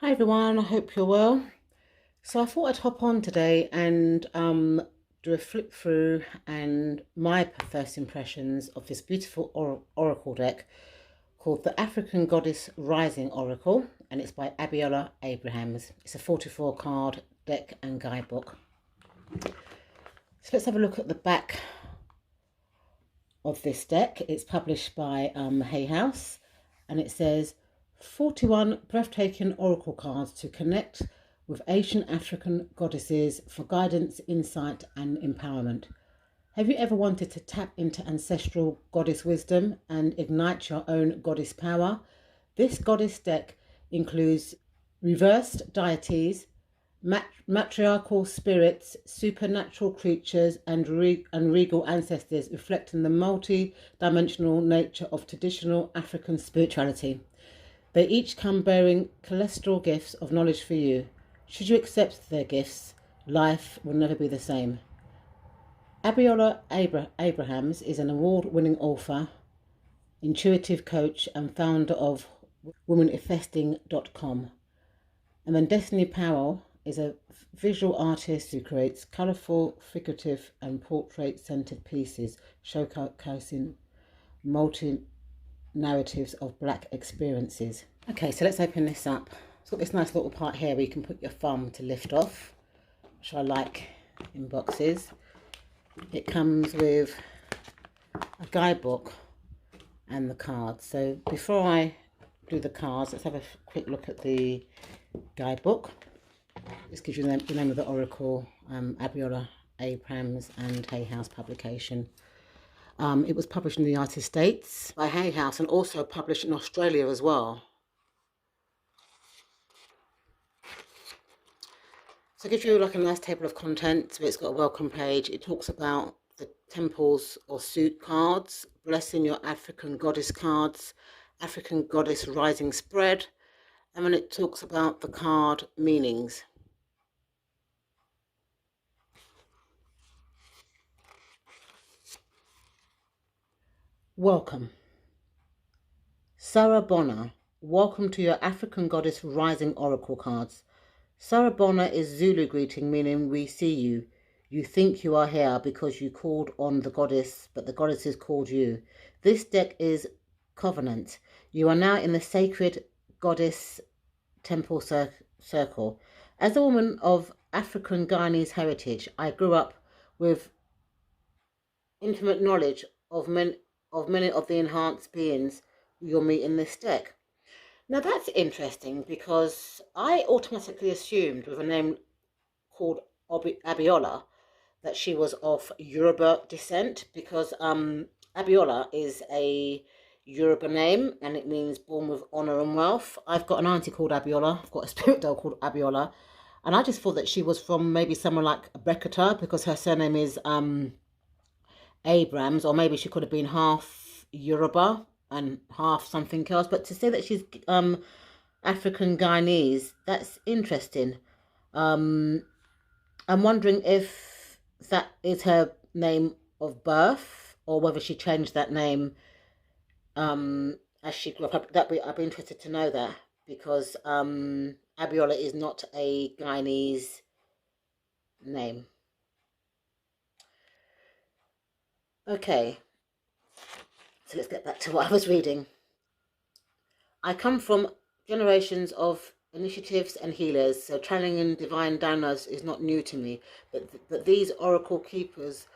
Hi everyone, I hope you're well. So I thought I'd hop on today and do a flip through and my first impressions of this beautiful oracle deck called the African Goddess Rising Oracle, and it's by Abiola Abrahams. It's a 44 card deck and guidebook. So let's have a look at the back of this deck. It's published by Hay House, and it says 41 breathtaking oracle cards to connect with ancient African goddesses for guidance, insight, and empowerment. Have you ever wanted to tap into ancestral goddess wisdom and ignite your own goddess power? This goddess deck includes reversed deities, matriarchal spirits, supernatural creatures, and regal ancestors, reflecting the multi-dimensional nature of traditional African spirituality. They each come bearing celestial gifts of knowledge for you. Should you accept their gifts, life will never be the same. Abiola Abrahams is an award-winning author, intuitive coach, and founder of womanifesting.com. And then Destiny Powell is a visual artist who creates colourful, figurative, and portrait-centered pieces showcasing multi-narratives of Black experiences. Okay, so let's open this up. It's got this nice little part here where you can put your thumb to lift off, which I like in boxes. It comes with a guidebook and the cards. So before I do the cards, let's have a quick look at the guidebook. This gives you the name of the oracle, Abiola Abrahams and Hay House publication. It was published in the United States by Hay House and also published in Australia as well. So it gives you like a nice table of contents. It's got a welcome page. It talks about the temples or suit cards, blessing your African goddess cards, African goddess rising spread, and then it talks about the card meanings. Welcome. Sarah Bonner, welcome to your African Goddess Rising Oracle cards. Sarah Bonner is Zulu greeting, meaning we see you. You think you are here because you called on the goddess, but the goddess has called you. This deck is Covenant. You are now in the sacred goddess temple circle. As a woman of African Guyanese heritage, I grew up with intimate knowledge of many of the enhanced beings you'll meet in this deck. Now that's interesting because I automatically assumed with a name called Abiola that she was of Yoruba descent, because Abiola is a Yoruba name and it means born with honour and wealth. I've got an auntie called Abiola, I've got a spirit doll called Abiola, and I just thought that she was from maybe somewhere like Brekata because her surname is Abrams, or maybe she could have been half Yoruba and half something else. But to say that she's African Guyanese, that's interesting. I'm wondering if that is her name of birth or whether she changed that name as she grew up. I'd be interested to know that, because Abiola is not a Guyanese name. Okay, so let's get back to what I was reading. I come from generations of initiatives and healers, so channeling in divine downloads is not new to me, but these oracle keepers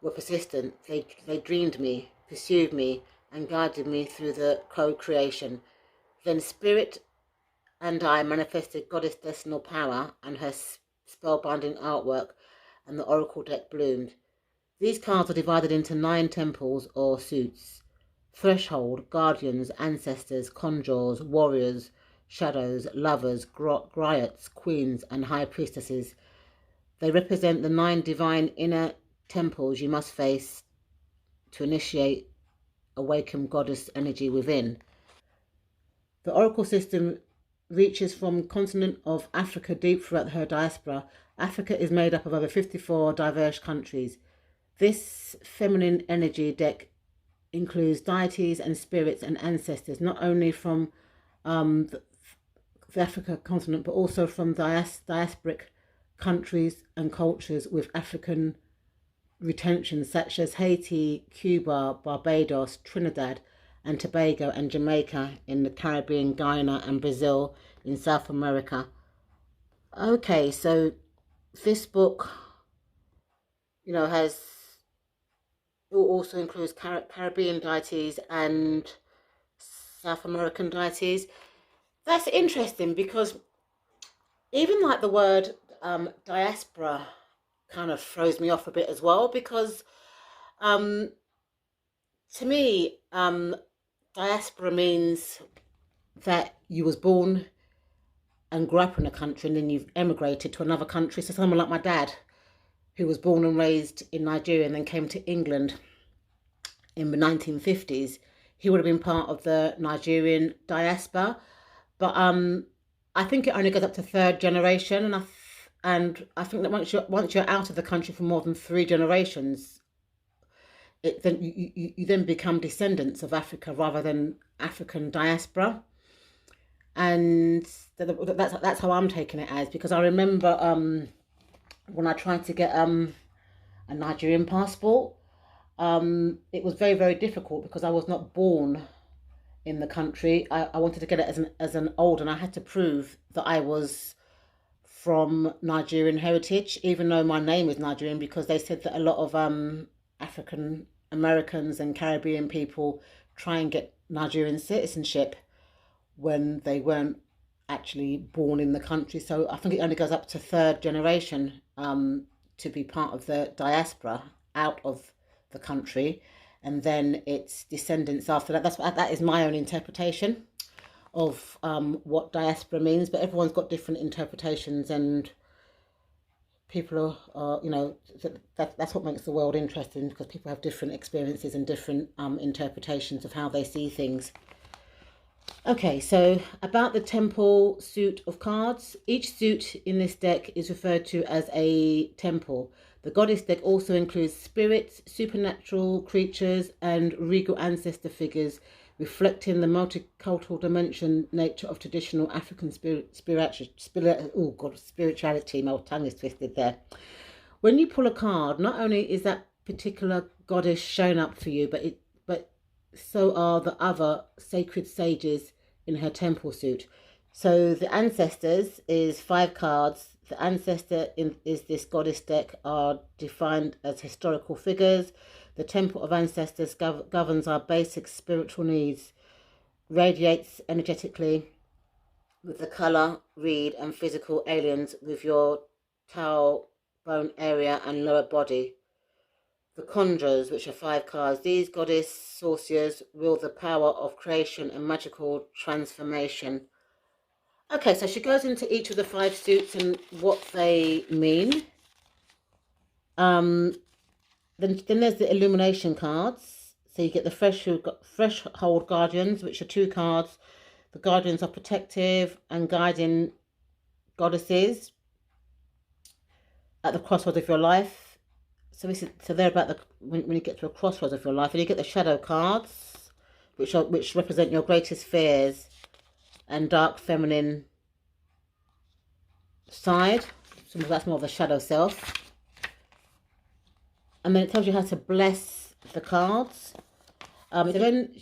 were persistent. They dreamed me, pursued me, and guided me through the co-creation. Then Spirit and I manifested Goddess Destinal Power and her spellbinding artwork, and the oracle deck bloomed. These cards are divided into 9 temples or suits: threshold, guardians, ancestors, conjurers, warriors, shadows, lovers, griots, queens, and high priestesses. They represent the 9 divine inner temples you must face to initiate awaken goddess energy within. The oracle system reaches from the continent of Africa deep throughout her diaspora. Africa is made up of over 54 diverse countries. This feminine energy deck includes deities and spirits and ancestors, not only from the the Africa continent, but also from diasporic countries and cultures with African retention, such as Haiti, Cuba, Barbados, Trinidad and Tobago, and Jamaica in the Caribbean, Guyana, and Brazil in South America. Okay, so this book, has also includes Caribbean deities and South American deities. That's interesting because even like the word diaspora kind of throws me off a bit as well, because um, to me, diaspora means that you was born and grew up in a country and then you've emigrated to another country. So someone like my dad, who was born and raised in Nigeria and then came to England in the 1950s, he would have been part of the Nigerian diaspora. But I think it only goes up to third generation, and I think that once you're out of the country for more than 3 generations, then you then become descendants of Africa rather than African diaspora. And that's how I'm taking it as, because I remember when I tried to get a Nigerian passport, it was very, very difficult because I was not born in the country. I wanted to get it as an old, and I had to prove that I was from Nigerian heritage, even though my name is Nigerian, because they said that a lot of African Americans and Caribbean people try and get Nigerian citizenship when they weren't actually born in the country. So I think it only goes up to third generation to be part of the diaspora out of the country, and then its descendants after that. That is my own interpretation of what diaspora means, but everyone's got different interpretations, and people are that's what makes the world interesting, because people have different experiences and different interpretations of how they see things. Okay, so about the temple suit of cards. Each suit in this deck is referred to as a temple. The goddess deck also includes spirits, supernatural creatures, and regal ancestor figures, reflecting the multicultural dimension nature of traditional African spirituality. My tongue is twisted there. When you pull a card, not only is that particular goddess shown up for you, but so are the other sacred sages in her temple suit. So the ancestors is 5 cards. The ancestor is this goddess deck are defined as historical figures. The temple of ancestors governs our basic spiritual needs, radiates energetically with the color, read, and physical aliens with your tau bone area and lower body. The conjurers, which are 5 cards. These goddess sorcerers wield the power of creation and magical transformation. Okay, so she goes into each of the 5 suits and what they mean. Then there's the illumination cards. So you get the threshold guardians, which are 2 cards. The guardians are protective and guiding goddesses at the crossroads of your life. So they're about when you get to a crossroads of your life. And you get the shadow cards, which represent your greatest fears and dark feminine side. So that's more of the shadow self. And then it tells you how to bless the cards. Then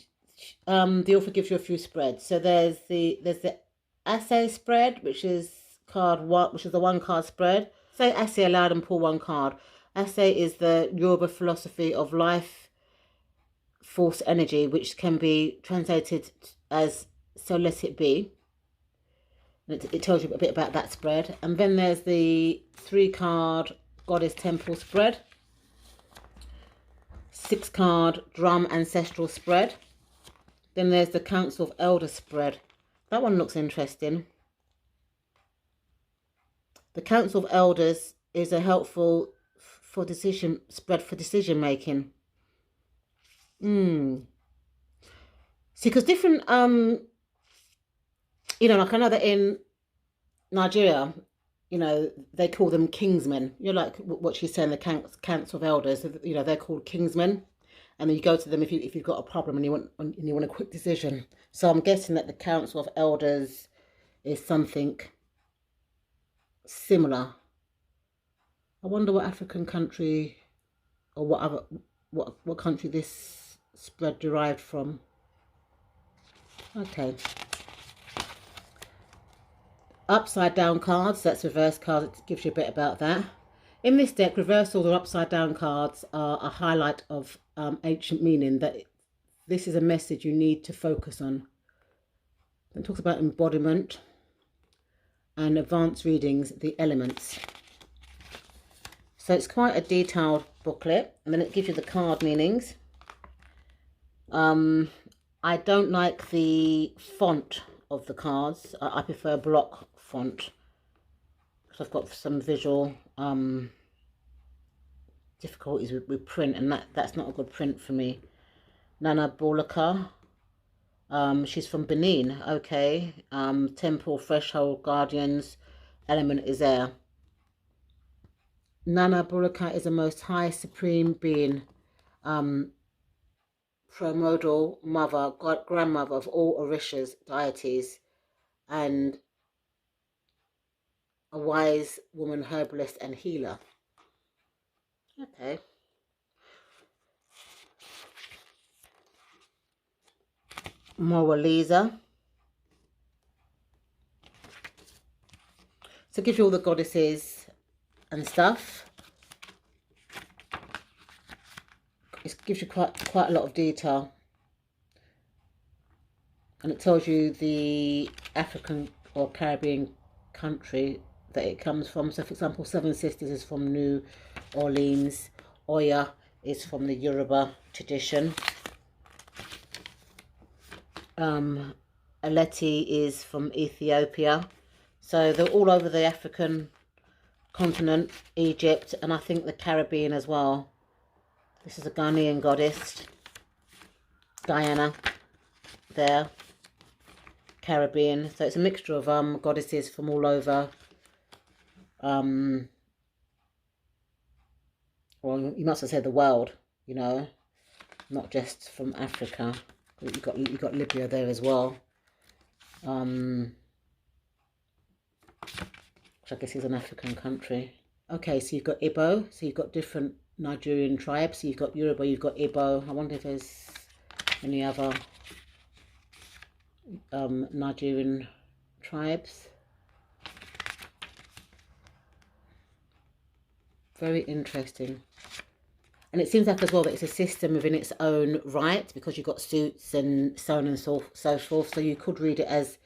the author gives you a few spreads. So there's the assay spread, which is card 1, which is the 1 card spread. Say assay aloud and pull 1 card. Assay is the Yoruba philosophy of life force energy, which can be translated as so let it be. And it tells you a bit about that spread. And then there's the 3 card goddess temple spread, 6 card drum ancestral spread. Then there's the council of elders spread. That one looks interesting. The council of elders is a helpful spread for decision making. See, because different like I know that in Nigeria, they call them kingsmen. Like what she's saying, the council of elders, they're called kingsmen, and then you go to them if you've got a problem and you want a quick decision. So I'm guessing that the council of elders is something similar. I wonder what African country or what country this spread derived from. Okay. Upside down cards, that's reverse cards. It gives you a bit about that. In this deck, reversal or upside down cards are a highlight of ancient meaning, that this is a message you need to focus on. It talks about embodiment and advanced readings, the elements. So it's quite a detailed booklet, and then it gives you the card meanings. I don't like the font of the cards. I prefer block font because I've got some visual difficulties with print, and that's not a good print for me. Nana Bolaka, she's from Benin. Okay. Temple, threshold, guardians, element is air. Nana Bolaka is the most high supreme being, primordial mother, grandmother of all Orishas, deities, and a wise woman, herbalist and healer. Okay. Moraliza. So it gives you all the goddesses and stuff. It gives you quite a lot of detail, and it tells you the African or Caribbean country that it comes from. So for example, Seven Sisters is from New Orleans, Oya is from the Yoruba tradition, Aleti is from Ethiopia. So they're all over the African continent, Egypt, and I think the Caribbean as well. This is a Ghanaian goddess, Guyana, there, Caribbean. So it's a mixture of goddesses from all over. Well, you must have said the world, you know, not just from Africa. You got Libya there as well. Which I guess is an African country. Okay, so you've got Igbo, so you've got different Nigerian tribes. So you've got Yoruba, you've got Igbo. I wonder if there's any other Nigerian tribes. Very interesting. And it seems like as well that it's a system within its own right, because you've got suits and so on and so forth. So you could read it as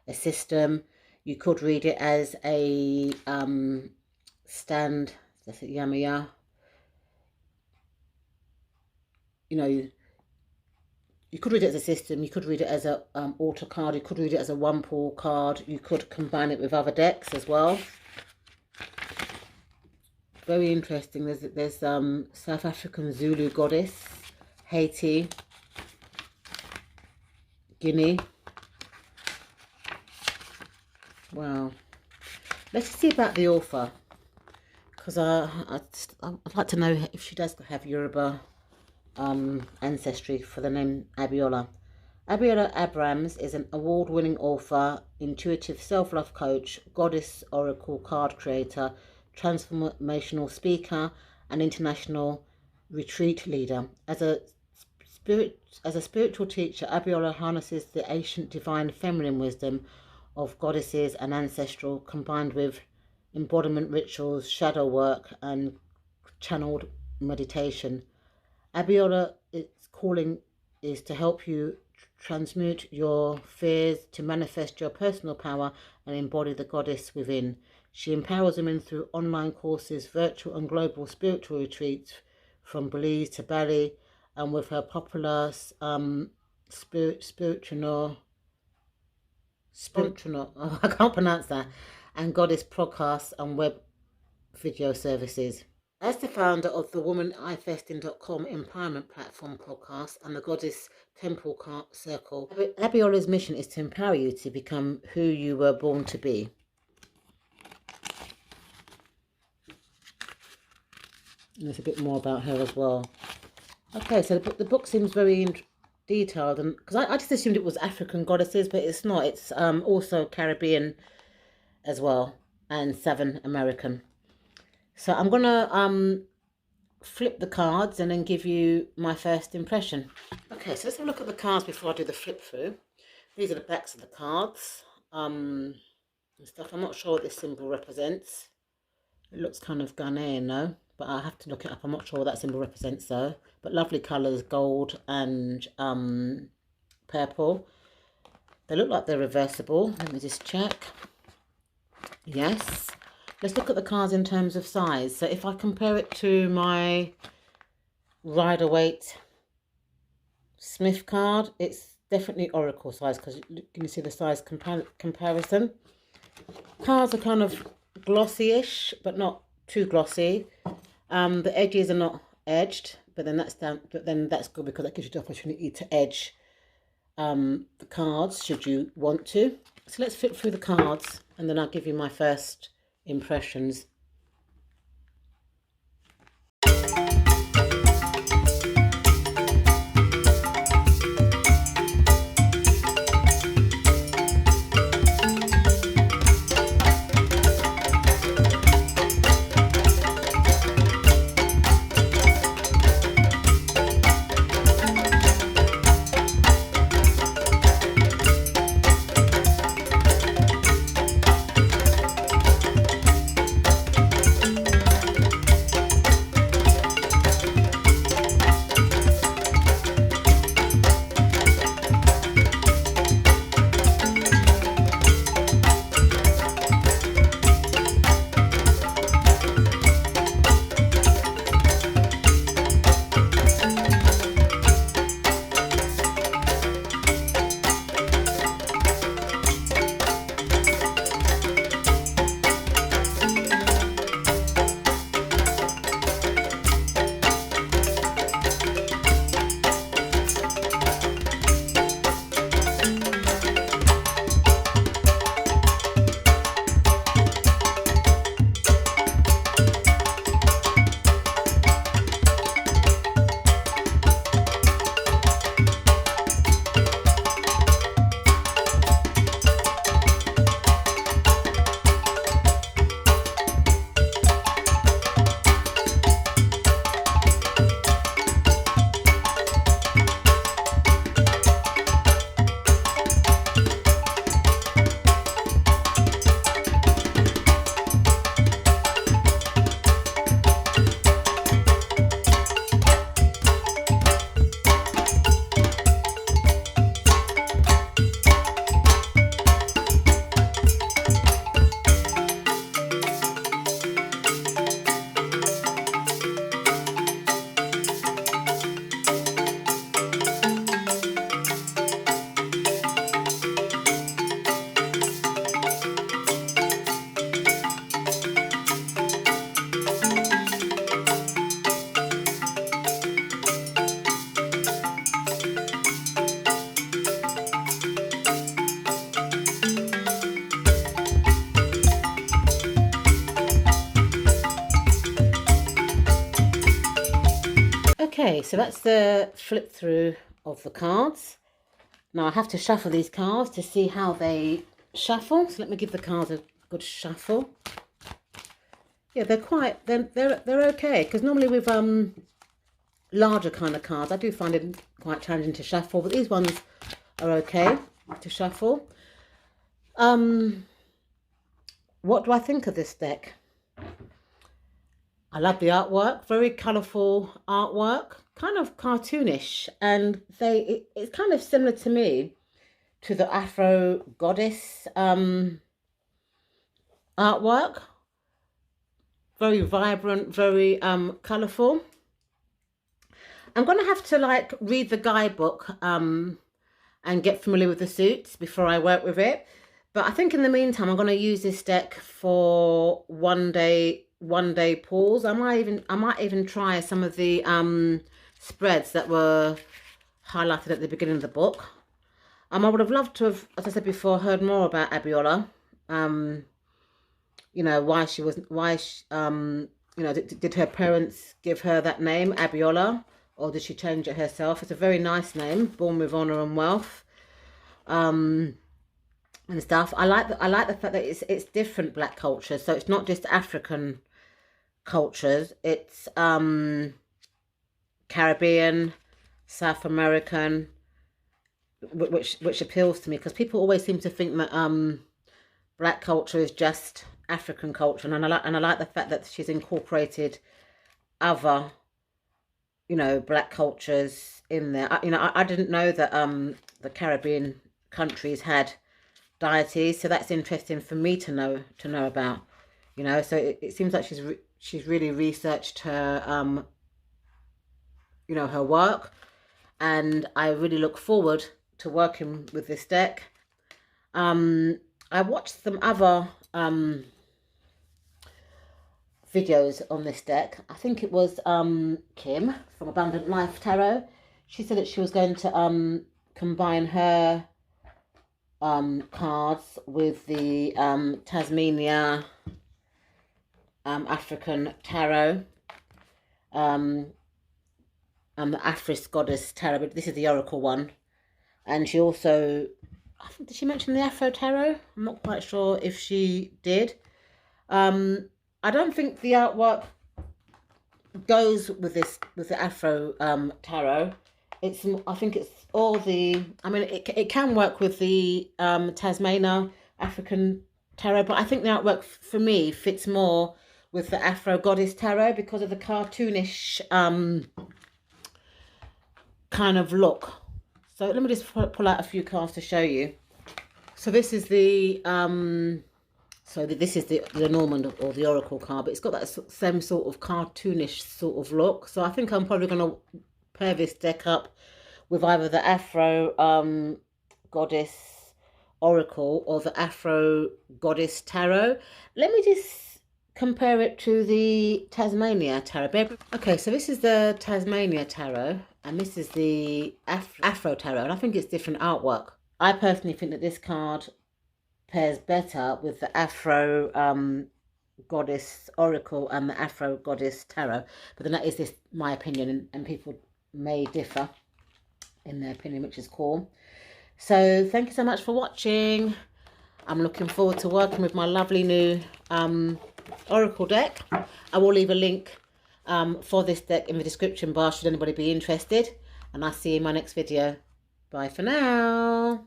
a system. You could read it as a stand, that's it, Yamaya. You know, you could read it as a system. You could read it as a altar card. You could read it as a one pool card. You could combine it with other decks as well. Very interesting. There's South African Zulu goddess, Haiti, Guinea. Wow. Let's see about the author, because I'd like to know if she does have Yoruba ancestry for the name Abiola. Abiola Abrams is an award-winning author, intuitive self-love coach, goddess oracle card creator, transformational speaker, and international retreat leader. As a spiritual teacher, Abiola harnesses the ancient divine feminine wisdom of goddesses and ancestral, combined with embodiment rituals, shadow work, and channeled meditation. Abiola's calling is to help you transmute your fears, to manifest your personal power, and embody the goddess within. She empowers women through online courses, virtual and global spiritual retreats from Belize to Bali, and with her popular spiritual, oh, I can't pronounce that, and goddess podcasts and web video services. As the founder of the WomanIFesting.com empowerment platform podcast and the Goddess Temple Circle, Abiola's mission is to empower you to become who you were born to be. And there's a bit more about her as well. Okay, so the book seems very detailed, and because I just assumed it was African goddesses, but it's not. It's also Caribbean as well, and Southern American. So I'm gonna flip the cards and then give you my first impression. Okay, so let's have a look at the cards before I do the flip through. These are the backs of the cards and stuff. I'm not sure what this symbol represents. It looks kind of Ghanaian though, but I have to look it up. I'm not sure what that symbol represents though. But lovely colours, gold and purple. They look like they're reversible. Let me just check. Yes. Let's look at the cards in terms of size. So if I compare it to my Rider-Waite Smith card, it's definitely Oracle size, because you can see the size comparison. Cards are kind of glossy-ish, but not too glossy. The edges are not edged, but then that's good, because that gives you the opportunity to edge the cards should you want to. So let's flip through the cards and then I'll give you my first impressions. Okay, so that's the flip through of the cards. Now I have to shuffle these cards to see how they shuffle. So let me give the cards a good shuffle. Yeah, they're okay, because normally with larger kind of cards, I do find it quite challenging to shuffle, but these ones are okay to shuffle. What do I think of this deck? I love the artwork, very colourful artwork, kind of cartoonish, and it's kind of similar to me to the Afro Goddess artwork. Very vibrant, very colourful. I'm going to have to like read the guidebook and get familiar with the suits before I work with it. But I think in the meantime, I'm going to use this deck for one day pulls. I might even try some of the spreads that were highlighted at the beginning of the book. I would have loved to have, as I said before, heard more about Abiola. You know, did her parents give her that name, Abiola? or did she change it herself? It's a very nice name, Born with Honor and Wealth, and stuff. I like the fact that it's different black cultures, so it's not just African cultures. It's Caribbean, South American, which appeals to me, because people always seem to think that black culture is just African culture, and I like the fact that she's incorporated other, you know, black cultures in there. I didn't know that the Caribbean countries had deities, so that's interesting for me to know about. You know, so it seems like she's really researched her you know, her work, and I really look forward to working with this deck. I watched some other videos on this deck. I think it was Kim from Abundant Life Tarot. She said that she was going to combine her cards with the Tasmania African Tarot, the Afris Goddess Tarot, but this is the Oracle one. And she also, I think, did she mention the Afro Tarot? I'm not quite sure if she did. I don't think the artwork goes with the Afro Tarot. I think it's all the, I mean, it can work with the Tasmania African Tarot, but I think the artwork for me fits more with the Afro Goddess Tarot because of the cartoonish kind of look. So let me just pull out a few cards to show you. So this is the this is the Normand or the Oracle card, but it's got that same sort of cartoonish sort of look. So I think I'm probably going to pair this deck up with either the Afro Goddess Oracle or the Afro Goddess Tarot. Let me just compare it to the Tasmania Tarot. Okay, so this is the Tasmania Tarot, and this is the Afro Tarot, and I think it's different artwork. I personally think that this card pairs better with the Afro Goddess Oracle and the Afro Goddess Tarot, but then that is just my opinion, and people may differ in their opinion, which is cool. So thank you so much for watching. I'm looking forward to working with my lovely new Oracle deck. I will leave a link for this deck in the description bar should anybody be interested, and I'll see you in my next video. Bye for now.